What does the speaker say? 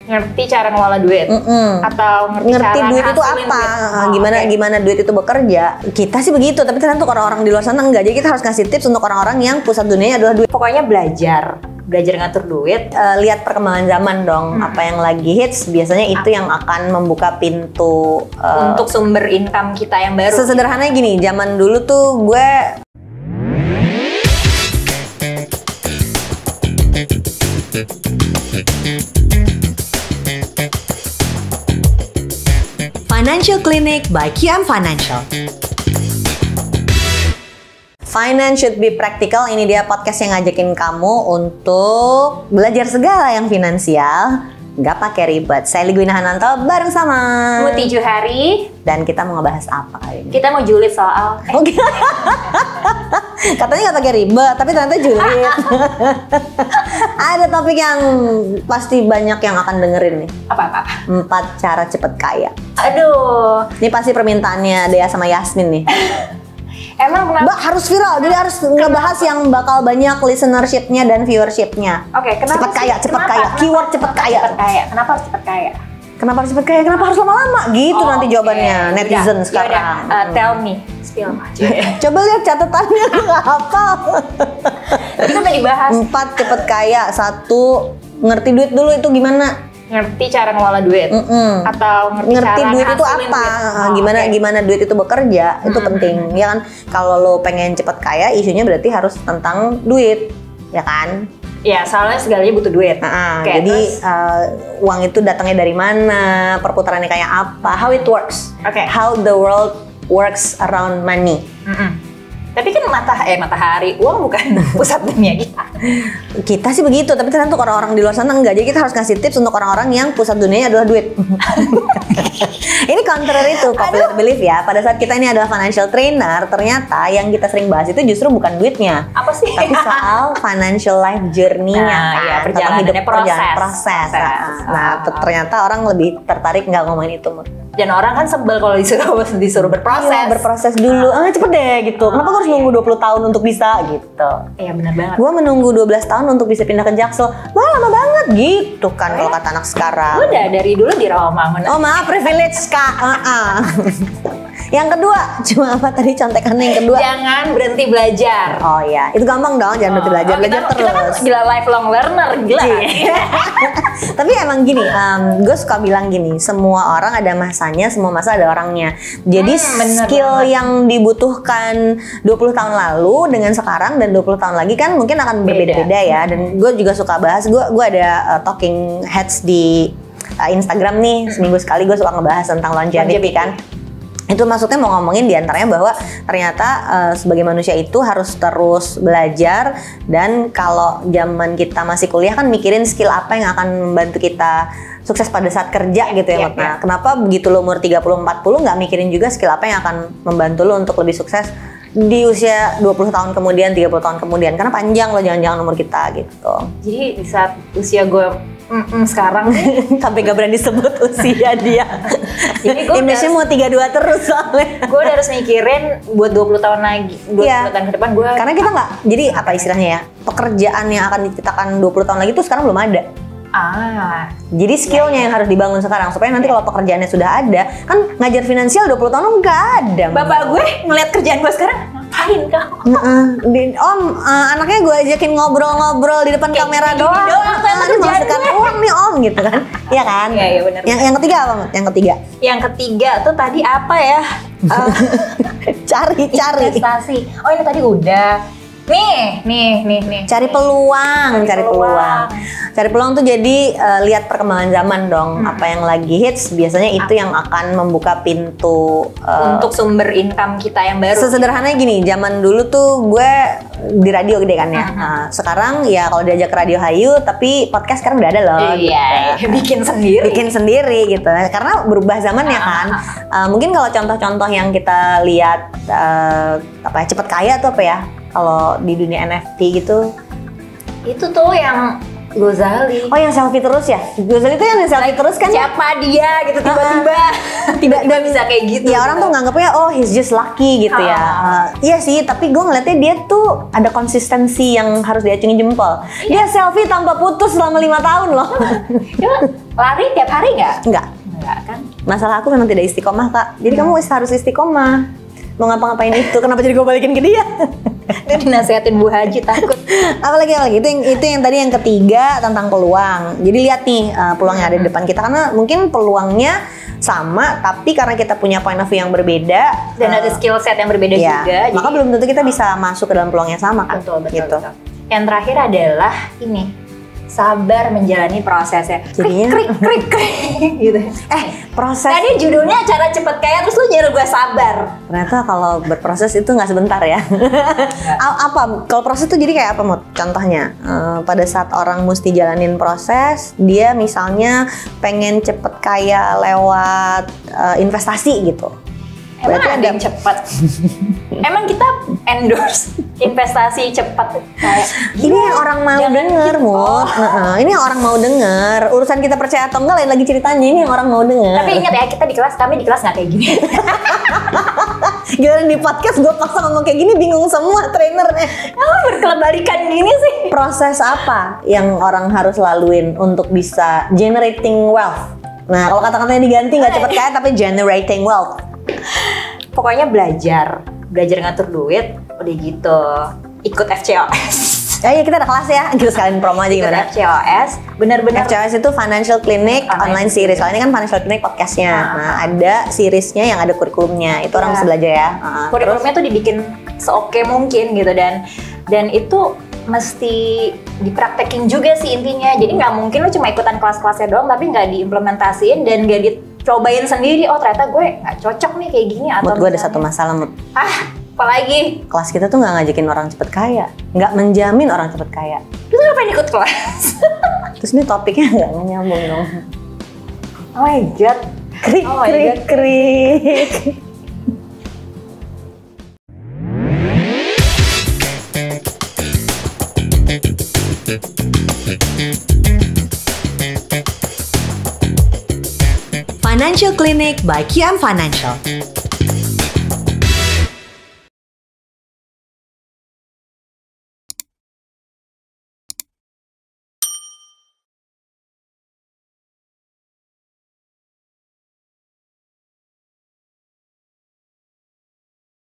ngerti cara ngelola duit atau ngerti cara duit itu apa, gimana duit itu bekerja. Kita sih begitu, tapi ternyata untuk orang-orang di luar sana enggak. Jadi kita harus kasih tips untuk orang-orang yang pusat dunianya adalah duit. Pokoknya belajar ngatur duit. Lihat perkembangan zaman dong, apa yang lagi hits biasanya itu yang akan membuka pintu untuk sumber income kita yang baru. Sesederhananya gini, zaman dulu tuh gue Financial Clinic by QM Financial. Finance should be practical. Ini dia podcast yang ngajakin kamu untuk belajar segala yang finansial, nggak pakai ribet. Saya Ligwina Hananto bareng sama Muti Juhari. Dan kita mau ngebahas apa kali ini? Kita mau julid soal Katanya nggak pakai ribet, tapi ternyata julid. Ada topik yang pasti banyak yang akan dengerin nih. Apa? 4 cara cepet kaya. Aduh. Ini pasti permintaannya Dea sama Yasmin nih. Emang kenapa? Mbak harus viral, jadi harus ngebahas yang bakal banyak listenership-nya dan viewership-nya. Oke, kenapa cepet kaya, keyword cepet kaya. Kenapa harus cepet kaya? Kenapa harus cepet kaya? Kenapa harus lama-lama? Gitu nanti jawabannya netizen sekarang. Tell me, spill aja. Coba lihat catatannya, nggak hafal. Tadi kan tadi bahas 4 cepet kaya. 1, ngerti duit dulu itu gimana? Ngerti cara ngelola duit atau ngerti cara duit itu apa, gimana duit itu bekerja. Itu penting ya kan. Kalau lo pengen cepet kaya, isunya berarti harus tentang duit, ya kan? Ya, soalnya segalanya butuh duit. Jadi uang itu datangnya dari mana, perputarannya kayak apa, how it works, how the world works around money. Tapi kan matahari, uang bukan pusat dunia kita. Kita sih begitu, tapi ternyata untuk orang-orang di luar sana enggak. Jadi kita harus kasih tips untuk orang-orang yang pusat dunianya adalah duit. Ini contrary to popular belief ya. Pada saat kita ini adalah financial trainer, ternyata yang kita sering bahas itu justru bukan duitnya. Apa sih? Tapi soal financial life journey-nya kan. Perjalanan proses. Nah, ternyata orang lebih tertarik nggak ngomongin itu. Dan orang kan sebel kalau disuruh berproses. Iya, berproses dulu. Cepet deh gitu. Kenapa gue harus nunggu 20 tahun untuk bisa gitu? Iya benar banget. Gue menunggu 12 tahun untuk bisa pindah ke Jaksel. Wah lama banget gitu kan kalau kata anak sekarang. Udah dari dulu di Rawamangun. Oh maaf, privilege kak. Yang kedua, cuma apa tadi contekannya yang kedua? Jangan berhenti belajar. Oh iya, itu gampang dong, jangan berhenti belajar, belajar terus. Kita kan gila lifelong learner, gila. Tapi emang gini, gue suka bilang gini, semua orang ada masanya, semua masa ada orangnya. Jadi skill yang dibutuhkan 20 tahun lalu dengan sekarang dan 20 tahun lagi kan mungkin akan berbeda-beda ya. Dan gue juga suka bahas, gue ada talking heads di Instagram nih, seminggu sekali gue suka ngebahas tentang longevity kan. Itu maksudnya mau ngomongin diantaranya bahwa ternyata sebagai manusia itu harus terus belajar. Dan kalau zaman kita masih kuliah kan mikirin skill apa yang akan membantu kita sukses pada saat kerja gitu ya. Nah, kenapa begitu lo umur 30-40 nggak mikirin juga skill apa yang akan membantu lo untuk lebih sukses di usia 20 tahun kemudian, 30 tahun kemudian. Karena panjang lo jangan-jangan umur kita gitu. Jadi di saat usia gue sekarang sampai gak berani sebut usia dia. Image-nya mau 32 terus soalnya. Gue udah harus mikirin buat 20 tahun lagi, 20 tahun ke depan gue. Karena kita nggak, jadi apa istilahnya ya, pekerjaan yang akan diciptakan 20 tahun lagi tuh sekarang belum ada. Jadi skillnya yang harus dibangun sekarang supaya nanti kalau pekerjaannya sudah ada, kan ngajar finansial 20 tahun nggak ada. Bapak gue ngeliat kerjaan gue sekarang, ngapain kamu? Om, anaknya gue ajakin ngobrol-ngobrol di depan kamera doang. Ini menghasilkan uang nih om gitu kan? Iya kan? Iya benar. Yang ketiga apa? Yang ketiga tuh tadi apa ya? Cari. Investasi. Oh ini tadi udah. Nih. Cari peluang tuh jadi lihat perkembangan zaman dong. Apa yang lagi hits biasanya itu yang akan membuka pintu untuk sumber income kita yang baru. Sesederhananya gini, zaman dulu tuh gue di radio gede kan ya. Sekarang ya kalau diajak ke Radio Hayu, tapi podcast sekarang udah ada loh. Iya, gitu. Bikin sendiri gitu. Karena berubah zaman ya kan. Mungkin kalau contoh-contoh yang kita lihat cepet kaya tuh apa ya? Kalau di dunia NFT gitu, itu tuh yang Gozali. Oh yang selfie terus ya? Gozali itu yang selfie terus kan? Siapa dia gitu tiba-tiba. Dan bisa kayak gitu. Ya orang tuh nganggapnya oh he's just lucky gitu ya. Iya sih, tapi gue ngeliatnya dia tuh ada konsistensi yang harus diacungi jempol. Dia selfie tanpa putus selama 5 tahun loh. Emang lari tiap hari nggak? Enggak. Enggak kan? Masalah aku memang tidak istiqomah kak. Jadi kamu harus istiqomah. Mau ngapa-ngapain itu? Kenapa jadi gue balikin ke dia? Dia dinasehatin Bu Haji takut. apalagi itu yang tadi yang ketiga tentang peluang. Jadi lihat nih peluang yang ada di depan kita, karena mungkin peluangnya sama tapi karena kita punya point of view yang berbeda Dan ada skill set yang berbeda ya, juga. maka belum tentu kita bisa masuk ke dalam peluang yang sama kan. Betul. Gitu. Yang terakhir adalah ini, sabar menjalani prosesnya. Jadinya- krik gitu. Proses Tadi judulnya acara cepet kaya, terus lu nyuruh gue sabar. ternyata kalau berproses itu nggak sebentar ya. Apa kalau proses itu jadi kayak apa Mut? Contohnya pada saat orang mesti jalanin proses, dia misalnya pengen cepet kaya lewat investasi gitu. Emang Berarti ada yang cepat? Emang kita endorse investasi cepat kayak Ini yang orang mau denger, Mut. Ini yang orang mau denger. Urusan kita percaya atau enggak lain lagi ceritanya. Ini yang orang mau denger. Tapi ingat ya, kami di kelas nggak kayak gini. Giliran di podcast gue paksa ngomong kayak gini, bingung semua trainernya. Kamu berkelebalikan gini sih. Proses apa yang orang harus laluin untuk bisa generating wealth? Nah, kalau kata-katanya diganti nggak cepet kaya tapi generating wealth. Pokoknya belajar ngatur duit, udah gitu. Ikut FCOS. Ya kita ada kelas ya, kita sekalian promo aja Ikut gimana? FCOS, benar-benar. FCOS itu Financial Clinic online series. Soalnya ini kan Financial Clinic podcastnya. Nah, ada seriesnya yang ada kurikulumnya. Itu orang bisa belajar ya. Kurikulumnya tuh dibikin seoke mungkin gitu, dan itu mesti dipraktekin juga sih intinya. Jadi nggak mungkin lu cuma ikutan kelas-kelasnya doang tapi nggak diimplementasiin dan nggak dicobain sendiri. Oh ternyata gue nggak cocok nih kayak gini. Atau Mut, gue ada satu masalah, Mut. Apalagi? Kelas kita tuh nggak ngajakin orang cepet kaya, nggak menjamin orang cepet kaya. Terus ngapain ikut kelas? Terus ini topiknya nggak nyambung dong. Oh my god. Krik. Financial Clinic by QM Financial.